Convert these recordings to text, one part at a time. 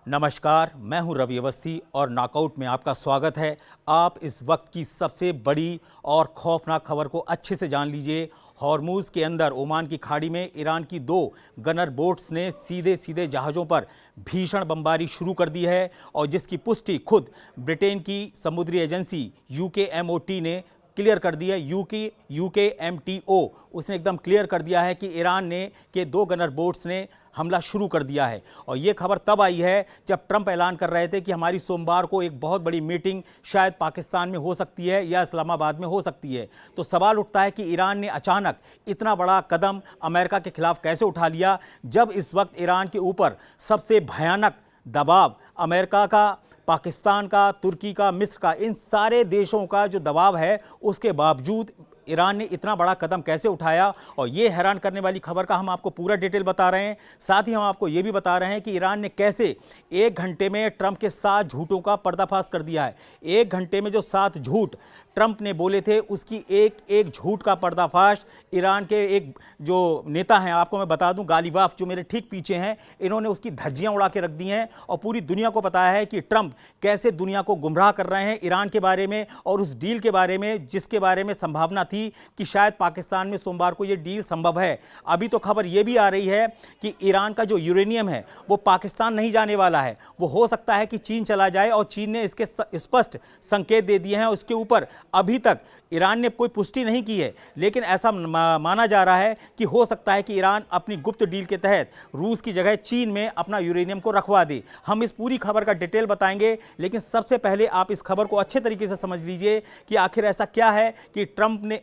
नमस्कार, मैं हूं रवि अवस्थी और नॉकआउट में आपका स्वागत है। आप इस वक्त की सबसे बड़ी और खौफनाक खबर को अच्छे से जान लीजिए। हॉर्मूज़ के अंदर ओमान की खाड़ी में ईरान की 2 गनर बोट्स ने सीधे सीधे जहाज़ों पर भीषण बमबारी शुरू कर दी है और जिसकी पुष्टि खुद ब्रिटेन की समुद्री एजेंसी UKMOT ने क्लियर कर दी है। UKMTO उसने एकदम क्लियर कर दिया है कि ईरान ने के 2 गनर बोट्स ने हमला शुरू कर दिया है। और ये खबर तब आई है जब ट्रंप ऐलान कर रहे थे कि हमारी सोमवार को एक बहुत बड़ी मीटिंग शायद पाकिस्तान में हो सकती है या इस्लामाबाद में हो सकती है। तो सवाल उठता है कि ईरान ने अचानक इतना बड़ा कदम अमेरिका के खिलाफ कैसे उठा लिया, जब इस वक्त ईरान के ऊपर सबसे भयानक दबाव अमेरिका का, पाकिस्तान का, तुर्की का, मिस्र का, इन सारे देशों का जो दबाव है, उसके बावजूद ईरान ने इतना बड़ा कदम कैसे उठाया। और ये हैरान करने वाली खबर का हम आपको पूरा डिटेल बता रहे हैं। साथ ही हम आपको ये भी बता रहे हैं कि ईरान ने कैसे 1 घंटे में ट्रंप के 7 झूठों का पर्दाफाश कर दिया है। 1 घंटे में जो 7 झूठ ट्रंप ने बोले थे, उसकी एक एक झूठ का पर्दाफाश ईरान के एक जो नेता हैं, आपको मैं बता दूं, गालिबाफ, जो मेरे ठीक पीछे हैं, इन्होंने उसकी धज्जियां उड़ा के रख दी हैं और पूरी दुनिया को बताया है कि ट्रंप कैसे दुनिया को गुमराह कर रहे हैं ईरान के बारे में और उस डील के बारे में, जिसके बारे में संभावना थी कि शायद पाकिस्तान में सोमवार को ये डील संभव है। अभी तो खबर ये भी आ रही है कि ईरान का जो यूरेनियम है वो पाकिस्तान नहीं जाने वाला है, वो हो सकता है कि चीन चला जाए और चीन ने इसके स्पष्ट संकेत दे दिए हैं। उसके ऊपर अभी तक ईरान ने कोई पुष्टि नहीं की है, लेकिन ऐसा माना जा रहा है कि हो सकता है कि ईरान अपनी गुप्त डील के तहत रूस की जगह चीन में अपना यूरेनियम को रखवा दे। हम इस पूरी खबर का डिटेल बताएंगे, लेकिन सबसे पहले आप इस खबर को अच्छे तरीके से समझ लीजिए कि आखिर ऐसा क्या है कि ट्रंप ने,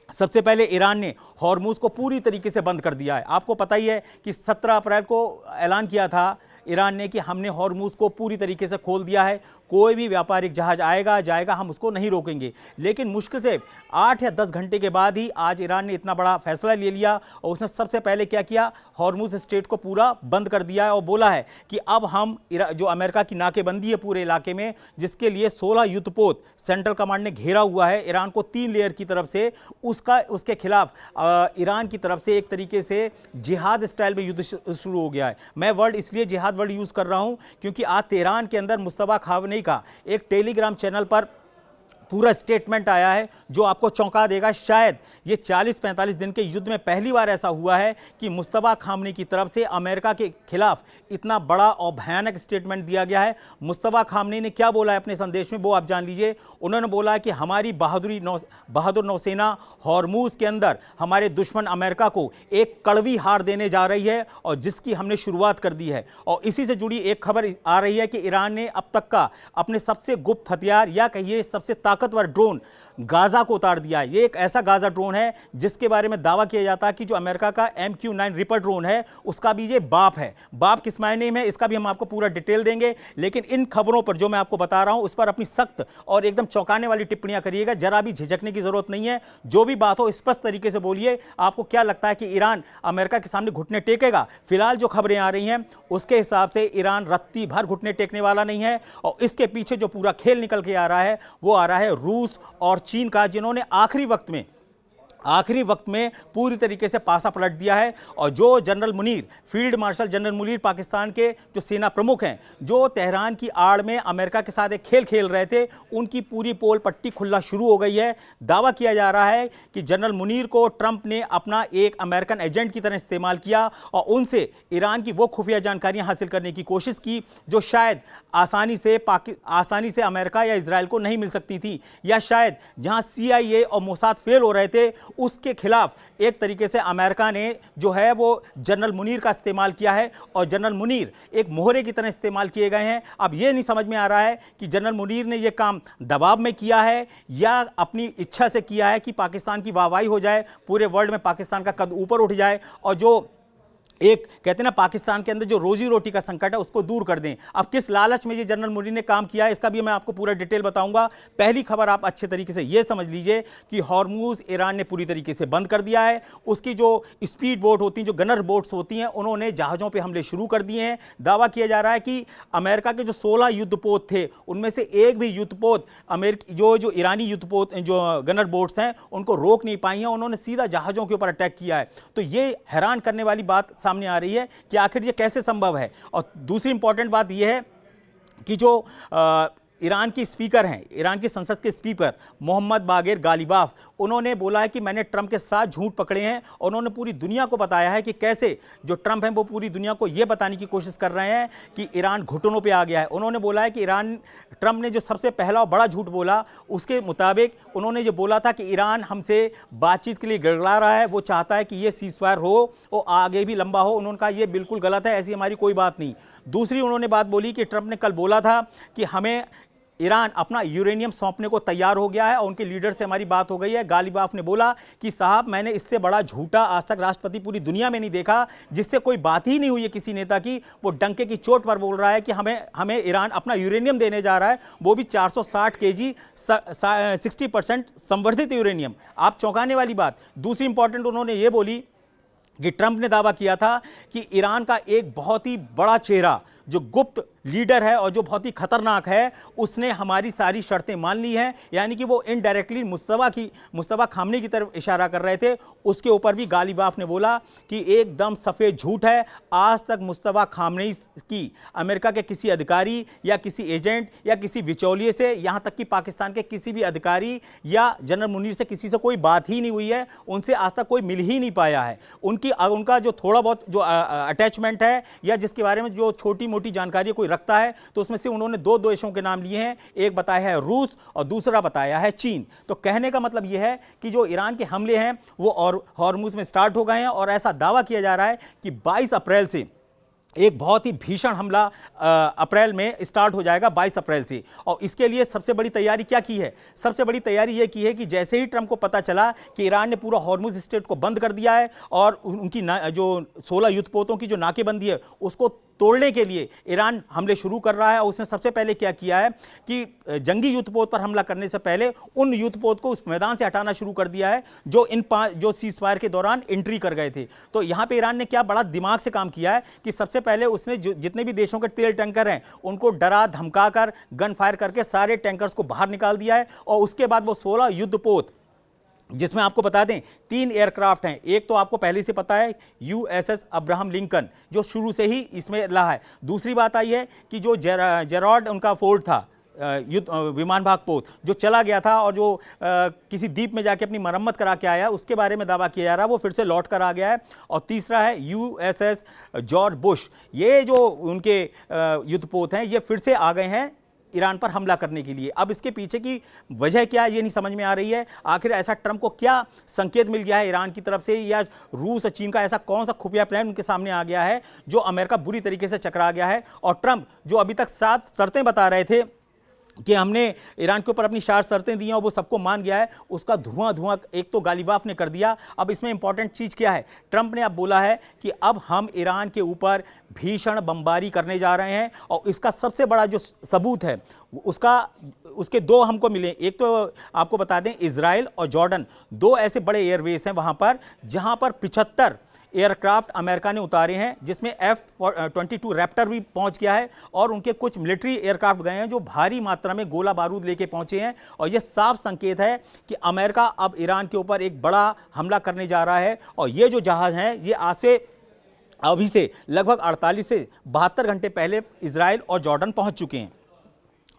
सबसे पहले ईरान ने हॉर्मूज़ को पूरी तरीके से बंद कर दिया है। आपको पता ही है कि 17 अप्रैल को ऐलान किया था ईरान ने कि हमने हॉर्मूज़ को पूरी तरीके से खोल दिया है, कोई भी व्यापारिक जहाज आएगा जाएगा, हम उसको नहीं रोकेंगे। लेकिन मुश्किल से 8 या 10 घंटे के बाद ही आज ईरान ने इतना बड़ा फैसला ले लिया और उसने सबसे पहले क्या किया, हॉर्मूज़ स्ट्रेट को पूरा बंद कर दिया है और बोला है कि अब हम जो अमेरिका की नाकेबंदी है पूरे इलाके में, जिसके लिए 16 युद्धपोत सेंट्रल कमांड ने घेरा हुआ है ईरान को 3 लेयर की तरफ से, उसके खिलाफ ईरान की तरफ से एक तरीके से जिहाद स्टाइल में युद्ध शुरू हो गया है। मैं वर्ड इसलिए जिहाद वर्ड यूज़ कर रहा हूं क्योंकि आज तेहरान के अंदर मुस्तफा खामनेई का एक टेलीग्राम चैनल पर पूरा स्टेटमेंट आया है जो आपको चौंका देगा। शायद ये 40-45 दिन के युद्ध में पहली बार ऐसा हुआ है कि मुस्तफा खामनेई की तरफ से अमेरिका के खिलाफ इतना बड़ा और भयानक स्टेटमेंट दिया गया है। मुस्तफा खामनेई ने क्या बोला है अपने संदेश में, वो आप जान लीजिए। उन्होंने बोला कि हमारी बहादुर नौसेना हॉर्मूज़ के अंदर हमारे दुश्मन अमेरिका को एक कड़वी हार देने जा रही है और जिसकी हमने शुरुआत कर दी है। और इसी से जुड़ी एक खबर आ रही है कि ईरान ने अब तक का अपने सबसे गुप्त हथियार या कहिए सबसे ताकतवर ड्रोन गाजा को उतार दिया है। ये एक ऐसा गाजा ड्रोन है जिसके बारे में दावा किया जाता है कि जो अमेरिका का MQ-9 रिपर ड्रोन है उसका भी ये बाप है। बाप किस मायने में, इसका भी हम आपको पूरा डिटेल देंगे। लेकिन इन खबरों पर जो मैं आपको बता रहा हूं उस पर अपनी सख्त और एकदम चौंकाने वाली टिप्पणियां करिएगा, जरा भी झिझकने की जरूरत नहीं है। जो भी बात हो स्पष्ट तरीके से बोलिए। आपको क्या लगता है कि ईरान अमेरिका के सामने घुटने टेकेगा? फिलहाल जो खबरें आ रही हैं उसके हिसाब से ईरान रत्ती भर घुटने टेकने वाला नहीं है। और इसके पीछे जो पूरा खेल निकल के आ रहा है वो आ रहा है रूस और चीन का, जिन्होंने आखिरी वक्त में पूरी तरीके से पासा पलट दिया है। और जो general Munir, field marshal general Munir, Pakistan के जो सेना प्रमुख हैं, जो तेहरान की आड़ में अमेरिका के साथ एक खेल खेल रहे थे, उनकी पूरी पोल पट्टी खुलना शुरू हो गई है। दावा किया जा रहा है कि जनरल मुनीर को ट्रंप ने अपना एक अमेरिकन एजेंट की तरह इस्तेमाल किया और उनसे ईरान की वो खुफिया जानकारियां हासिल करने की कोशिश की जो शायद आसानी से अमेरिका या इजराइल को नहीं मिल सकती थी, या शायद जहां CIA और मोसाद फेल हो रहे थे उसके खिलाफ एक तरीके से अमेरिका ने जो है वो जनरल मुनीर का इस्तेमाल किया है और जनरल मुनीर एक मोहरे की तरह इस्तेमाल किए गए हैं। अब ये नहीं समझ में आ रहा है कि जनरल मुनीर ने ये काम दबाव में किया है या अपनी इच्छा से किया है कि पाकिस्तान की वाहवाही हो जाए, पूरे वर्ल्ड में पाकिस्तान का कद ऊपर उठ जाए और जो एक कहते हैं ना पाकिस्तान के अंदर जो रोजी रोटी का संकट है उसको दूर कर दें। अब किस लालच में ये जनरल मुनीर ने काम किया है इसका भी मैं आपको पूरा डिटेल बताऊंगा। पहली खबर आप अच्छे तरीके से ये समझ लीजिए कि हॉर्मूज़ ईरान ने पूरी तरीके से बंद कर दिया है। उसकी जो स्पीड बोट होती हैं, जो गनर बोट्स होती हैं, उन्होंने जहाज़ों पर हमले शुरू कर दिए हैं। दावा किया जा रहा है कि अमेरिका के जो 16 युद्धपोत थे उनमें से एक भी युद्धपोत जो ईरानी युद्धपोत जो गनर बोट्स हैं उनको रोक नहीं पाई हैं, उन्होंने सीधा जहाज़ों के ऊपर अटैक किया है। तो ये हैरान करने वाली बात सामने आ रही है कि आखिर ये कैसे संभव है। और दूसरी इंपॉर्टेंट बात यह है कि जो ईरान की स्पीकर हैं, ईरान की संसद के स्पीकर मोहम्मद बागेर गालिबाफ, उन्होंने बोला है कि मैंने ट्रंप के साथ झूठ पकड़े हैं और उन्होंने पूरी दुनिया को बताया है कि कैसे जो ट्रंप हैं वो पूरी दुनिया को ये बताने की कोशिश कर रहे हैं कि ईरान घुटनों पे आ गया है। उन्होंने बोला है कि ट्रंप ने जो सबसे पहला और बड़ा झूठ बोला, उसके मुताबिक उन्होंने जो बोला था कि ईरान हमसे बातचीत के लिए गड़गड़ा रहा है, वो चाहता है कि ये सीज़फायर हो और आगे भी लंबा हो। उन्होंने कहा ये बिल्कुल गलत है, ऐसी हमारी कोई बात नहीं। दूसरी उन्होंने बात बोली कि ट्रंप ने कल बोला था कि हमें ईरान अपना यूरेनियम सौंपने को तैयार हो गया है और उनके लीडर से हमारी बात हो गई है। गालिबाफ ने बोला कि साहब, मैंने इससे बड़ा झूठा आज तक राष्ट्रपति पूरी दुनिया में नहीं देखा, जिससे कोई बात ही नहीं हुई है किसी नेता की। वो डंके की चोट पर बोल रहा है कि हमें ईरान अपना यूरेनियम देने जा रहा है, वो भी 460 केजी 60% संवर्धित यूरेनियम। आप चौंकाने वाली बात। दूसरी इंपॉर्टेंट उन्होंने ये बोली कि ट्रंप ने दावा किया था कि ईरान का एक बहुत ही बड़ा चेहरा जो गुप्त लीडर है और जो बहुत ही खतरनाक है, उसने हमारी सारी शर्तें मान ली हैं। यानी कि वो इनडायरेक्टली मुस्तफा खामनी की तरफ इशारा कर रहे थे। उसके ऊपर भी गालिबाफ ने बोला कि एकदम सफ़ेद झूठ है। आज तक मुस्तफा खामनी की अमेरिका के किसी अधिकारी या किसी एजेंट या किसी बिचौलिए से, यहाँ तक कि पाकिस्तान के किसी भी अधिकारी या जनरल मुनीर से किसी से कोई बात ही नहीं हुई है। उनसे आज तक कोई मिल ही नहीं पाया है। उनका जो थोड़ा बहुत जो अटैचमेंट है या जिसके बारे में जो छोटी मोटी जानकारी कोई रखता है, तो उसमें से उन्होंने दो देशों के नाम लिए हैं। एक बताया है रूस और दूसरा बताया है चीन। तो कहने का मतलब यह है कि जो ईरान के हमले हैं वो और हॉर्मुज में स्टार्ट हो गए हैं और ऐसा दावा किया जा रहा है कि 22 अप्रैल से एक बहुत ही भीषण हमला अप्रैल में स्टार्ट हो जाएगा, 22 अप्रैल से। और इसके लिए सबसे बड़ी तैयारी क्या की है? सबसे बड़ी तैयारी ये की है कि जैसे ही ट्रंप को पता चला कि ईरान ने पूरा हॉर्मुज स्ट्रेट को बंद कर दिया है और उनकी जो 16 युद्धपोतों की जो नाकेबंदी है उसको तोड़ने के लिए ईरान हमले शुरू कर रहा है। और उसने सबसे पहले क्या किया है कि जंगी युद्धपोत पर हमला करने से पहले उन युद्धपोत को उस मैदान से हटाना शुरू कर दिया है जो सीज़फायर के दौरान एंट्री कर गए थे। तो यहाँ पे ईरान ने क्या बड़ा दिमाग से काम किया है कि सबसे पहले उसने जितने भी देशों के तेल टैंकर हैं उनको डरा धमका कर गन फायर करके सारे टैंकर्स को बाहर निकाल दिया है। और उसके बाद वो 16 युद्धपोत, जिसमें आपको बता दें 3 एयरक्राफ्ट हैं। एक तो आपको पहले से पता है USS अब्राहम लिंकन, जो शुरू से ही इसमें रहा है। दूसरी बात आई है कि जो जेरॉड उनका फोर्ड था, युद्ध विमान भाग पोत, जो चला गया था और जो किसी द्वीप में जाके अपनी मरम्मत करा के आया, उसके बारे में दावा किया जा रहा है वो फिर से लौट कर आ गया है। और तीसरा है USS जॉर्ज बुश। ये जो उनके युद्धपोत हैं ये फिर से आ गए हैं ईरान पर हमला करने के लिए। अब इसके पीछे की वजह क्या है ये नहीं समझ में आ रही है। आखिर ऐसा ट्रंप को क्या संकेत मिल गया है ईरान की तरफ से, या रूस और चीन का ऐसा कौन सा खुफिया प्लान उनके सामने आ गया है जो अमेरिका बुरी तरीके से चकरा गया है। और ट्रंप जो अभी तक 7 शर्तें बता रहे थे कि हमने ईरान के ऊपर अपनी 4 शर्तें दी हैं और वो सबको मान गया है, उसका धुआं एक तो गालिबाफ ने कर दिया। अब इसमें इंपॉर्टेंट चीज़ क्या है? ट्रंप ने अब बोला है कि अब हम ईरान के ऊपर भीषण बमबारी करने जा रहे हैं। और इसका सबसे बड़ा जो सबूत है उसके 2 हमको मिले। एक तो आपको बता दें इजराइल और जॉर्डन 2 ऐसे बड़े एयरवेस हैं वहाँ पर जहाँ पर 75 एयरक्राफ्ट अमेरिका ने उतारे हैं, जिसमें F-22 रैप्टर भी पहुंच गया है और उनके कुछ मिलिट्री एयरक्राफ्ट गए हैं जो भारी मात्रा में गोला बारूद लेके पहुंचे हैं। और यह साफ संकेत है कि अमेरिका अब ईरान के ऊपर एक बड़ा हमला करने जा रहा है। और ये जो जहाज़ हैं ये आज से अभी से लगभग 48 से 72 घंटे पहले इजराइल और जॉर्डन पहुंच चुके हैं।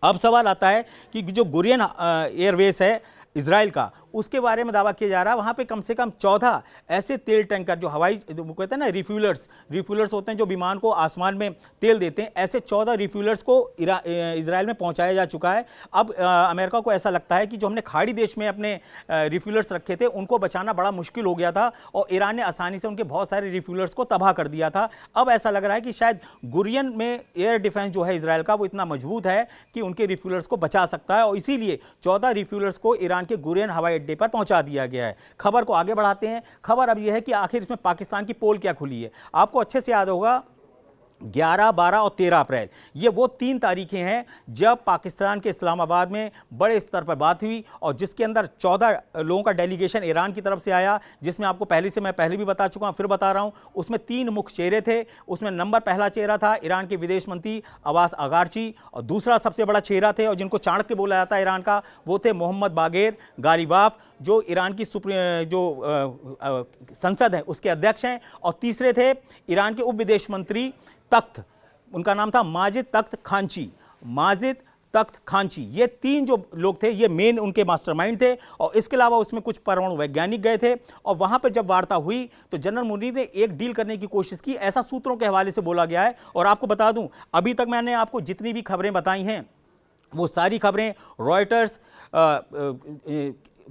अब सवाल आता है कि जो गुरियन एयरवेस है इजराइल का, उसके बारे में दावा किया जा रहा है वहाँ पे कम से कम 14 ऐसे तेल टैंकर जो हवाई वो कहते हैं ना रिफ्यूलर्स होते हैं जो विमान को आसमान में तेल देते हैं, ऐसे 14 रिफ्यूलर्स को इजराइल में पहुँचाया जा चुका है। अब अमेरिका को ऐसा लगता है कि जो हमने खाड़ी देश में अपने रिफ्यूलर्स रखे थे उनको बचाना बड़ा मुश्किल हो गया था और ईरान ने आसानी से उनके बहुत सारे रिफ्यूलर्स को तबाह कर दिया था। अब ऐसा लग रहा है कि शायद गुरियन में एयर डिफेंस जो है इजराइल का वो इतना मजबूत है कि उनके रिफ्यूलर्स को बचा सकता है और इसीलिए 14 रिफ्यूलर्स को ईरान के गुरियन हवाई अड्डे पर पहुंचा दिया गया है। खबर को आगे बढ़ाते हैं। खबर अब यह है कि आखिर इसमें पाकिस्तान की पोल क्या खुली है। आपको अच्छे से याद होगा 11, 12 और 13 अप्रैल ये वो 3 तारीखें हैं जब पाकिस्तान के इस्लामाबाद में बड़े स्तर पर बात हुई और जिसके अंदर 14 लोगों का डेलीगेशन ईरान की तरफ से आया, जिसमें आपको मैं पहले भी बता चुका हूं, फिर बता रहा हूं। उसमें 3 मुख्य चेहरे थे। उसमें नंबर पहला चेहरा था ईरान के विदेश मंत्री अब्बास अगारची, और दूसरा सबसे बड़ा चेहरा थे और जिनको चाणक्य बोला जाता है ईरान का, वो थे मोहम्मद बागेर गालिबाफ, जो ईरान की संसद है उसके अध्यक्ष हैं। और तीसरे थे ईरान के उप विदेश मंत्री तख्त, उनका नाम था माजिद तख्त खांची, माजिद तख्त खांची। ये 3 जो लोग थे ये मेन उनके मास्टरमाइंड थे। और इसके अलावा उसमें कुछ परमाणु वैज्ञानिक गए थे। और वहां पर जब वार्ता हुई तो जनरल मुनीर ने एक डील करने की कोशिश की, ऐसा सूत्रों के हवाले से बोला गया है। और आपको बता दूं, अभी तक मैंने आपको जितनी भी खबरें बताई हैं वो सारी खबरें रॉयटर्स,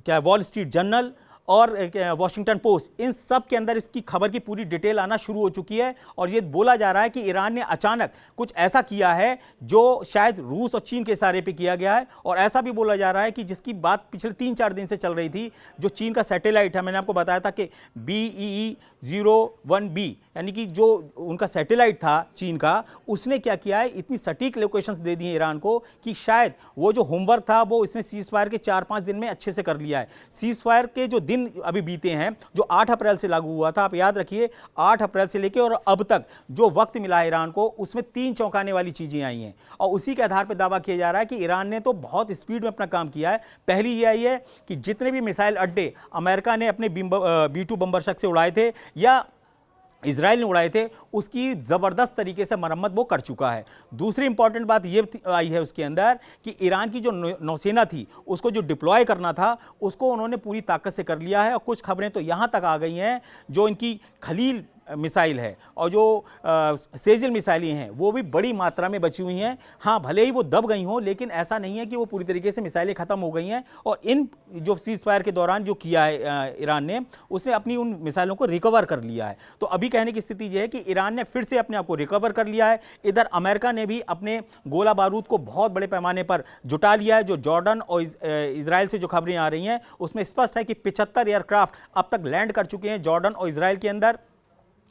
वॉल स्ट्रीट जर्नल और वॉशिंगटन पोस्ट, इन सब के अंदर इसकी खबर की पूरी डिटेल आना शुरू हो चुकी है। और ये बोला जा रहा है कि ईरान ने अचानक कुछ ऐसा किया है जो शायद रूस और चीन के इशारे पे किया गया है। और ऐसा भी बोला जा रहा है कि जिसकी बात पिछले 3-4 दिन से चल रही थी, जो चीन का सैटेलाइट है, मैंने आपको बताया था कि BEE-01B, यानी कि जो उनका सैटेलाइट था चीन का, उसने क्या किया है, इतनी सटीक लोकेशंस दे दी हैं ईरान को कि शायद वो जो होमवर्क था वो इसने सीज फायर के 4-5 दिन में अच्छे से कर लिया है। सीज फायर के जो दिन अभी बीते हैं, जो 8 अप्रैल से लागू हुआ था, आप याद रखिए 8 अप्रैल से लेकर और अब तक जो वक्त मिला है ईरान को, उसमें 3 चौंकाने वाली चीजें आई हैं। और उसी के आधार पर दावा किया जा रहा है कि ईरान ने तो बहुत स्पीड में अपना काम किया है। पहली ये आई है कि जितने भी मिसाइल अड्डे अमेरिका ने अपने B-2 बम्बर शक से उड़ाए थे या इजराइल ने उड़ाए थे, उसकी ज़बरदस्त तरीके से मरम्मत वो कर चुका है। दूसरी इंपॉर्टेंट बात ये आई है उसके अंदर कि ईरान की जो नौसेना थी उसको जो डिप्लॉय करना था उसको उन्होंने पूरी ताकत से कर लिया है। और कुछ खबरें तो यहाँ तक आ गई हैं, जो इनकी खलील मिसाइल है और जो सेजिल मिसाइलें हैं वो भी बड़ी मात्रा में बची हुई हैं। हाँ, भले ही वो दब गई हों, लेकिन ऐसा नहीं है कि वो पूरी तरीके से मिसाइलें ख़त्म हो गई हैं। और इन जो सीज फायर के दौरान जो किया है ईरान ने, उसने अपनी उन मिसाइलों को रिकवर कर लिया है। तो अभी कहने की स्थिति यह है कि ईरान ने फिर से अपने आप को रिकवर कर लिया है। इधर अमेरिका ने भी अपने गोला बारूद को बहुत बड़े पैमाने पर जुटा लिया है। जो जॉर्डन और इजराइल से जो खबरें आ रही हैं उसमें स्पष्ट है कि 75 एयरक्राफ्ट अब तक लैंड कर चुके हैं जॉर्डन और इजराइल के अंदर।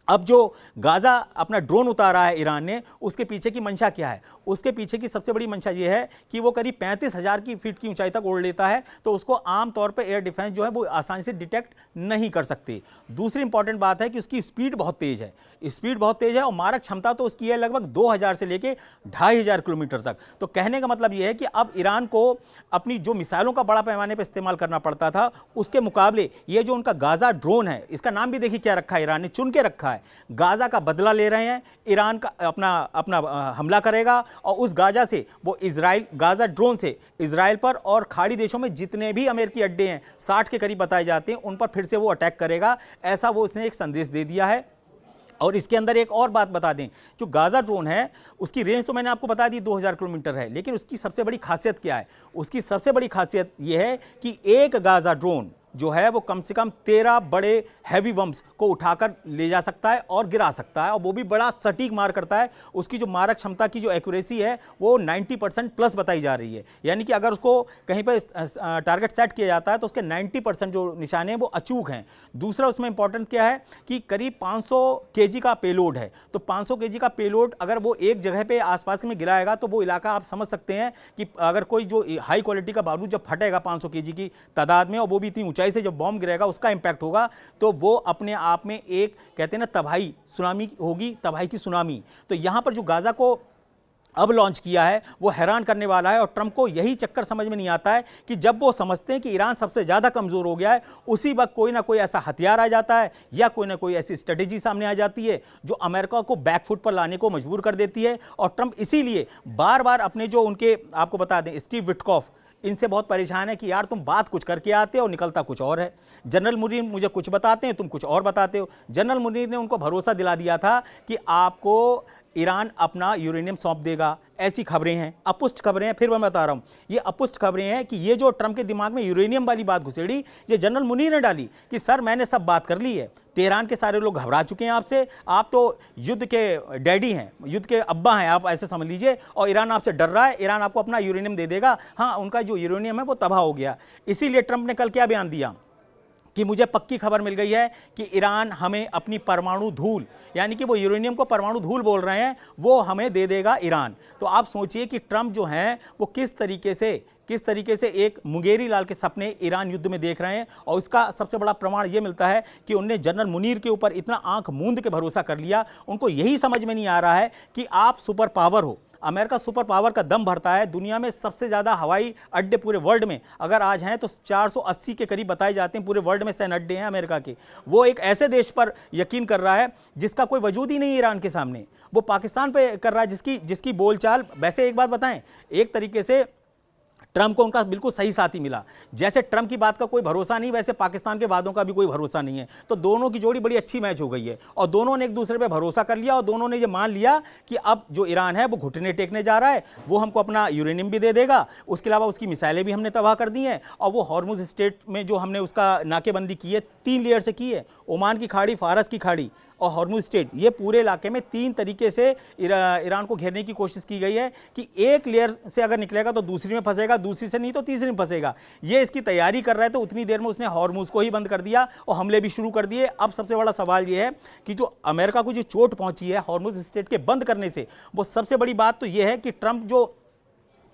अब जो गाज़ा अपना ड्रोन उतारा है ईरान ने, उसके पीछे की मंशा क्या है? उसके पीछे की सबसे बड़ी मंशा ये है कि वो करीब 35,000 की फीट की ऊंचाई तक उड़ लेता है, तो उसको आमतौर पे एयर डिफेंस जो है वो आसानी से डिटेक्ट नहीं कर सकती। दूसरी इंपॉर्टेंट बात है कि उसकी स्पीड बहुत तेज़ है, स्पीड बहुत तेज़ है और मारक क्षमता तो उसकी है लगभग 2000 से लेके 2500 किलोमीटर तक। तो कहने का मतलब ये है कि अब ईरान को अपनी जो मिसाइलों का बड़ा पैमाने पर इस्तेमाल करना पड़ता था, उसके मुकाबले ये जो उनका गाज़ा ड्रोन है, इसका नाम भी देखिए क्या रखा है, ईरान ने चुन के रखा है। गाज़ा का बदला ले रहे हैं, ईरान का अपना हमला करेगा और उस गाज़ा से वो इजराइल, गाज़ा ड्रोन से इजराइल पर और खाड़ी देशों में जितने भी अमेरिकी अड्डे हैं 60 के करीब बताए जाते हैं, उन पर फिर से वो अटैक करेगा। ऐसा वो उसने एक संदेश दे दिया है। और इसके अंदर एक और बात बता दें, जो गाज़ा ड्रोन है उसकी रेंज तो मैंने आपको बता दी 2000 किलोमीटर है, लेकिन उसकी सबसे बड़ी खासियत क्या है? उसकी सबसे बड़ी खासियत यह है कि एक गाज़ा ड्रोन जो है वो कम से कम 13 बड़े हैवी बम्स को उठाकर ले जा सकता है और गिरा सकता है, और वो भी बड़ा सटीक मार करता है। उसकी जो मारक क्षमता की जो एक्यूरेसी है वो 90% प्लस बताई जा रही है, यानी कि अगर उसको कहीं पर टारगेट सेट किया जाता है तो उसके 90% जो निशाने हैं वो अचूक हैं। दूसरा उसमें इंपॉर्टेंट क्या है कि करीब 500 kg का पेलोड है, तो 500 kg का पेलोड अगर वो एक जगह पे आसपास में गिराएगा तो वो इलाका आप समझ सकते हैं कि अगर कोई जो हाई क्वालिटी का बारूद जब फटेगा 500 kg की तादाद में और वो भी इतनी ऊंचाई से जब बॉम्ब गिरेगा उसका इंपैक्ट होगा, तो वो अपने आप में एक कहते हैं ना तबाही सुनामी होगी, तबाही की सुनामी। तो यहां पर जो गाज़ा को अब लॉन्च किया है वो हैरान करने वाला है। और ट्रंप को यही चक्कर समझ में नहीं आता है कि जब वो समझते हैं कि ईरान सबसे ज़्यादा कमज़ोर हो गया है, उसी वक्त कोई ना कोई ऐसा हथियार आ जाता है या कोई ना कोई ऐसी स्ट्रेटेजी सामने आ जाती है जो अमेरिका को बैकफुट पर लाने को मजबूर कर देती है। और ट्रंप इसीलिए बार बार अपने जो उनके, आपको बता दें, स्टीव विटकॉफ, इनसे बहुत परेशान है कि यार तुम बात कुछ करके आते हो, निकलता कुछ और है। जनरल मुनीर मुझे कुछ बताते हैं, तुम कुछ और बताते हो। जनरल मुनीर ने उनको भरोसा दिला दिया था कि आपको ईरान अपना यूरेनियम सौंप देगा, ऐसी खबरें हैं, अपुष्ट खबरें हैं। फिर मैं बता रहा हूं, ये अपुष्ट खबरें हैं कि ये जो ट्रंप के दिमाग में यूरेनियम वाली बात घुसेड़ी, ये जनरल मुनीर ने डाली कि सर मैंने सब बात कर ली है, तेहरान के सारे लोग घबरा चुके हैं आपसे, आप तो युद्ध के डैडी हैं, युद्ध के अब्बा हैं, आप ऐसे समझ लीजिए, और ईरान आपसे डर रहा है, ईरान आपको अपना यूरेनियम दे देगा। हाँ, उनका जो यूरेनियम है वो तबाह हो गया। इसीलिए ट्रंप ने कल क्या बयान दिया कि मुझे पक्की खबर मिल गई है कि ईरान हमें अपनी परमाणु धूल, यानी कि वो यूरेनियम को परमाणु धूल बोल रहे हैं, वो हमें दे देगा ईरान। तो आप सोचिए कि ट्रंप जो हैं वो किस तरीके से एक मुंगेरी लाल के सपने ईरान युद्ध में देख रहे हैं। और इसका सबसे बड़ा प्रमाण ये मिलता है कि उनने जनरल मुनीर के ऊपर इतना आंख मूंद के भरोसा कर लिया। उनको यही समझ में नहीं आ रहा है कि आप सुपर पावर हो, अमेरिका सुपर पावर का दम भरता है। दुनिया में सबसे ज़्यादा हवाई अड्डे पूरे वर्ल्ड में अगर आज हैं तो 480 के करीब बताए जाते हैं पूरे वर्ल्ड में सैन्य अड्डे हैं अमेरिका के। वो एक ऐसे देश पर यकीन कर रहा है जिसका कोई वजूद ही नहीं है ईरान के सामने। वो पाकिस्तान पे कर रहा है जिसकी बोलचाल, वैसे एक बात बताएं, एक तरीके से ट्रंप को उनका बिल्कुल सही साथी मिला। जैसे ट्रंप की बात का कोई भरोसा नहीं, वैसे पाकिस्तान के वादों का भी कोई भरोसा नहीं है। तो दोनों की जोड़ी बड़ी अच्छी मैच हो गई है और दोनों ने एक दूसरे पे भरोसा कर लिया और दोनों ने ये मान लिया कि अब जो ईरान है वो घुटने टेकने जा रहा है, वो हमको अपना यूरेनियम भी दे देगा, उसके अलावा उसकी मिसाइलें भी हमने तबाह कर दी हैं। और वो हॉर्मुज स्ट्रेट में जो हमने उसका नाकेबंदी की है 3 लेयर से की है, ओमान की खाड़ी, फारस की खाड़ी और हॉर्मुज स्ट्रेट, ये पूरे इलाके में 3 तरीके से ईरान को घेरने की कोशिश की गई है कि एक लेयर से अगर निकलेगा तो दूसरी में फंसेगा, दूसरी से नहीं तो तीसरी में फंसेगा। ये इसकी तैयारी कर रहा है। तो उतनी देर में उसने हॉर्मुज को ही बंद कर दिया और हमले भी शुरू कर दिए। अब सबसे बड़ा सवाल ये है कि जो अमेरिका को जो चोट पहुंची है हॉर्मुज स्ट्रेट के बंद करने से, वो सबसे बड़ी बात तो ये है कि ट्रंप जो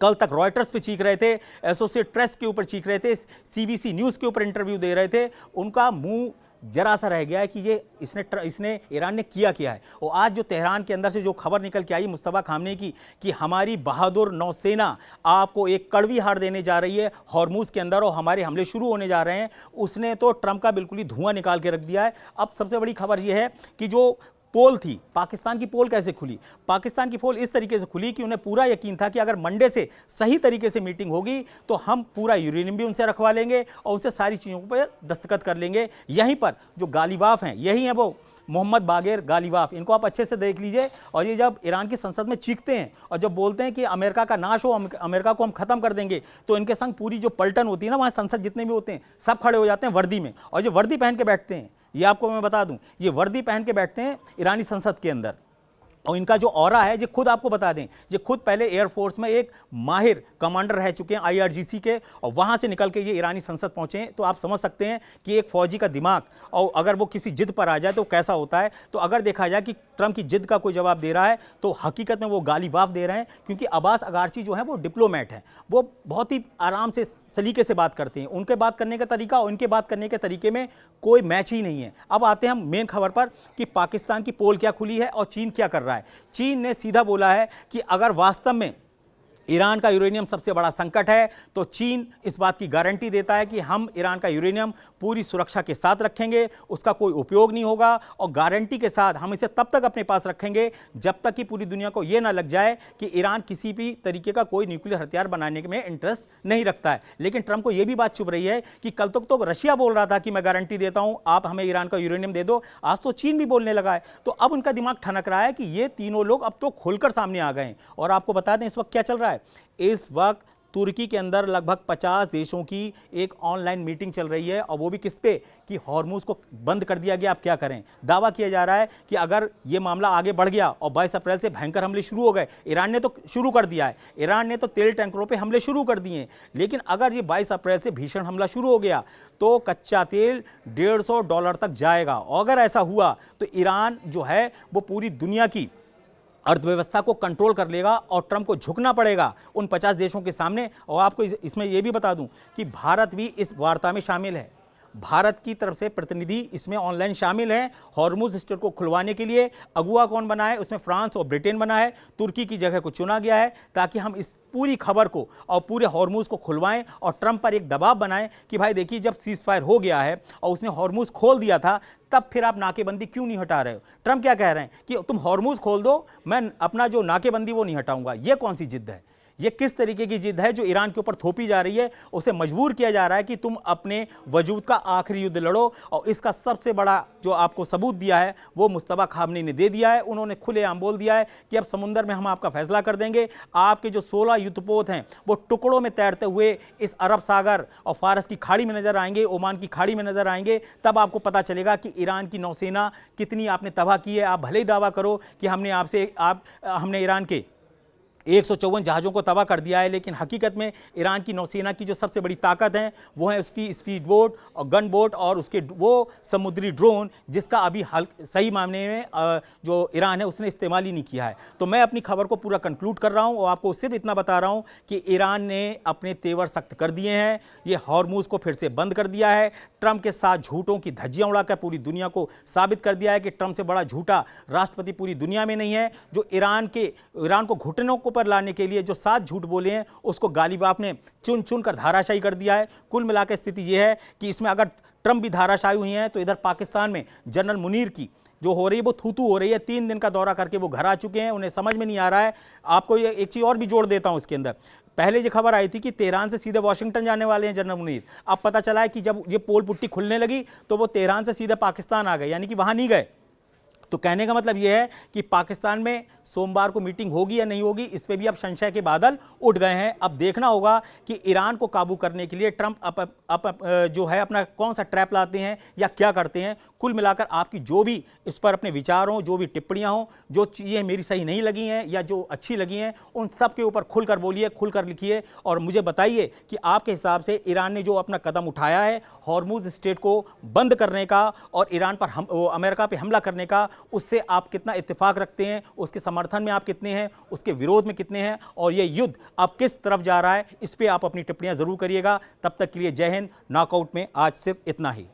कल तक रॉयटर्स पे चीख रहे थे, एसोसिएट प्रेस के ऊपर चीख रहे थे, सीबीसी न्यूज़ के ऊपर इंटरव्यू दे रहे थे, उनका मुंह जरा सा रह गया है कि ये इसने ईरान ने किया है। और आज जो तेहरान के अंदर से जो खबर निकल के आई मुस्तफा खामनेई की कि हमारी बहादुर नौसेना आपको एक कड़वी हार देने जा रही है हॉर्मुज के अंदर और हमारे हमले शुरू होने जा रहे हैं, उसने तो ट्रंप का बिल्कुल ही धुआं निकाल के रख दिया है। अब सबसे बड़ी खबर यह है कि जो पोल थी, पाकिस्तान की पोल कैसे खुली? पाकिस्तान की पोल इस तरीके से खुली कि उन्हें पूरा यकीन था कि अगर मंडे से सही तरीके से मीटिंग होगी तो हम पूरा यूरेनियम भी उनसे रखवा लेंगे और उनसे सारी चीज़ों पर दस्तखत कर लेंगे। यहीं पर जो गालिबाफ हैं, यही हैं वो मोहम्मद बागेर गालिबाफ, इनको आप अच्छे से देख लीजिए। और ये जब ईरान की संसद में चीखते हैं और जब बोलते हैं कि अमेरिका का नाश हो, अमेरिका को हम खत्म कर देंगे, तो इनके संग पूरी जो पलटन होती है ना, वहाँ संसद जितने भी होते हैं सब खड़े हो जाते हैं वर्दी में। और जो वर्दी पहन के बैठते हैं, ये आपको मैं बता दूं, ये वर्दी पहन के बैठते हैं ईरानी संसद के अंदर। और इनका जो ऑरा है, ये खुद आपको बता दें, ये खुद पहले एयरफोर्स में एक माहिर कमांडर रह चुके हैं IRGC के, और वहाँ से निकल के ये ईरानी संसद पहुँचे हैं। तो आप समझ सकते हैं कि एक फौजी का दिमाग और अगर वो किसी जिद पर आ जाए तो कैसा होता है। तो अगर देखा जाए कि ट्रंप की जिद का कोई जवाब दे रहा है तो हकीकत में वो गालिबाफ दे रहे हैं, क्योंकि अब्बास अगारची जो है वो डिप्लोमेट हैं, वो बहुत ही आराम से सलीके से बात करते हैं। उनके बात करने का तरीका और इनके बात करने के तरीके में कोई मैच ही नहीं है। अब आते हैं हम मेन खबर पर कि पाकिस्तान की पोल क्या खुली है और चीन क्या कर रहा है। चीन ने सीधा बोला है कि अगर वास्तव में ईरान का यूरेनियम सबसे बड़ा संकट है तो चीन इस बात की गारंटी देता है कि हम ईरान का यूरेनियम पूरी सुरक्षा के साथ रखेंगे, उसका कोई उपयोग नहीं होगा, और गारंटी के साथ हम इसे तब तक अपने पास रखेंगे जब तक कि पूरी दुनिया को यह ना लग जाए कि ईरान किसी भी तरीके का कोई न्यूक्लियर हथियार बनाने में इंटरेस्ट नहीं रखता है। लेकिन ट्रंप को यह भी बात चुभ रही है कि कल तक तो रशिया बोल रहा था कि मैं गारंटी देता हूं, आप हमें ईरान का यूरेनियम दे दो, आज तो चीन भी बोलने लगा है। तो अब उनका दिमाग ठनक रहा है कि ये तीनों लोग अब तो खुलकर सामने आ गए हैं। और आपको बता दें इस वक्त क्या चल रहा है। इस वक्त तुर्की के अंदर लगभग 50 देशों की एक ऑनलाइन मीटिंग चल रही है, और वो भी किस पे कि हॉर्मुज को बंद कर दिया गया, आप क्या करें। दावा किया जा रहा है कि अगर ये मामला आगे बढ़ गया और 22 अप्रैल से भयंकर हमले शुरू हो गए, ईरान ने तो शुरू कर दिया है, ईरान ने तो तेल टैंकरों पे हमले शुरू कर दिए हैं, लेकिन अगर ये 22 अप्रैल से भीषण हमला शुरू हो गया तो कच्चा तेल $150 तक जाएगा। और अगर ऐसा हुआ तो ईरान जो है वो पूरी दुनिया की अर्थव्यवस्था को कंट्रोल कर लेगा और ट्रंप को झुकना पड़ेगा उन 50 देशों के सामने। और आपको इसमें यह भी बता दूं कि भारत भी इस वार्ता में शामिल है। भारत की तरफ से प्रतिनिधि इसमें ऑनलाइन शामिल हैं। हॉर्मुज स्ट्रेट को खुलवाने के लिए अगुवा कौन बना है, उसमें फ्रांस और ब्रिटेन बना है, तुर्की की जगह को चुना गया है ताकि हम इस पूरी खबर को और पूरे हॉर्मुज को खुलवाएं और ट्रंप पर एक दबाव बनाएं कि भाई देखिए, जब सीज फायर हो गया है और उसने हॉर्मुज खोल दिया था, तब फिर आप नाकेबंदी क्यों नहीं हटा रहे हो। ट्रंप क्या कह रहे हैं कि तुम हॉर्मुज खोल दो, मैं अपना जो नाकेबंदी वो नहीं हटाऊंगा। ये कौन सी जिद है, ये किस तरीके की जिद है जो ईरान के ऊपर थोपी जा रही है। उसे मजबूर किया जा रहा है कि तुम अपने वजूद का आखिरी युद्ध लड़ो। और इसका सबसे बड़ा जो आपको सबूत दिया है वो मुस्तफा खामनेई ने दे दिया है। उन्होंने खुलेआम बोल दिया है कि अब समुंदर में हम आपका फैसला कर देंगे। आपके जो 16 युद्धपोत हैं वो टुकड़ों में तैरते हुए इस अरब सागर और फारस की खाड़ी में नजर आएंगे, ओमान की खाड़ी में नजर आएंगे। तब आपको पता चलेगा कि ईरान की नौसेना कितनी आपने तबाह की है। आप भले ही दावा करो कि हमने ईरान के 154 जहाज़ों को तबाह कर दिया है, लेकिन हकीकत में ईरान की नौसेना की जो सबसे बड़ी ताकत है वो है उसकी स्पीड बोट और गन बोट और उसके वो समुद्री ड्रोन, जिसका अभी सही मामले में जो ईरान है उसने इस्तेमाल ही नहीं किया है। तो मैं अपनी खबर को पूरा कंक्लूड कर रहा हूं और आपको सिर्फ इतना बता रहा हूं कि ईरान ने अपने तेवर सख्त कर दिए हैं, ये हॉर्मूज को फिर से बंद कर दिया है, ट्रंप के साथ झूठों की धज्जियां उड़ाकर पूरी दुनिया को साबित कर दिया है कि ट्रंप से बड़ा झूठा राष्ट्रपति पूरी दुनिया में नहीं है। जो ईरान को घुटनों को पर लाने के लिए जो 7 झूठ बोले हैं उसको गालिब ने चुन चुन कर धाराशायी कर दिया है। कुल मिलाकर स्थिति यह है कि इसमें अगर ट्रंप भी धाराशायी हुई हैं तो इधर पाकिस्तान में जनरल मुनीर की जो हो रही है वो थू हो रही है। 3 दिन का दौरा करके वो घर आ चुके हैं, उन्हें समझ में नहीं आ रहा है। आपको ये एक चीज़ और भी जोड़ देता हूं इसके अंदर। पहले ये खबर आई थी कि तेहरान से सीधे वाशिंगटन जाने वाले हैं जनरल मुनीर। अब पता चला है कि जब ये पोल पुट्टी खुलने लगी तो वो तेहरान से सीधे पाकिस्तान आ गए, यानी कि वहां नहीं गए। तो कहने का मतलब यह है कि पाकिस्तान में सोमवार को मीटिंग होगी या नहीं होगी, इस पे भी अब संशय के बादल उठ गए हैं। अब देखना होगा कि ईरान को काबू करने के लिए ट्रंप जो है अपना कौन सा ट्रैप लाते हैं या क्या करते हैं। कुल मिलाकर आपकी जो भी इस पर अपने विचार हों, जो भी टिप्पणियां हों, जो चीज़ें मेरी सही नहीं लगी हैं या जो अच्छी लगी हैं, उन सब के ऊपर खुलकर बोलिए, खुलकर लिखिए और मुझे बताइए कि आपके हिसाब से ईरान ने जो अपना कदम उठाया है हॉर्मुज स्ट्रेट को बंद करने का और ईरान पर अमेरिका पर हमला करने का, उससे आप कितना इत्तेफाक रखते हैं, उसके समर्थन में आप कितने हैं, उसके विरोध में कितने हैं और ये युद्ध अब किस तरफ जा रहा है, इस पे आप अपनी टिप्पणियां जरूर करिएगा। तब तक के लिए जय हिंद। नॉकआउट में आज सिर्फ इतना ही।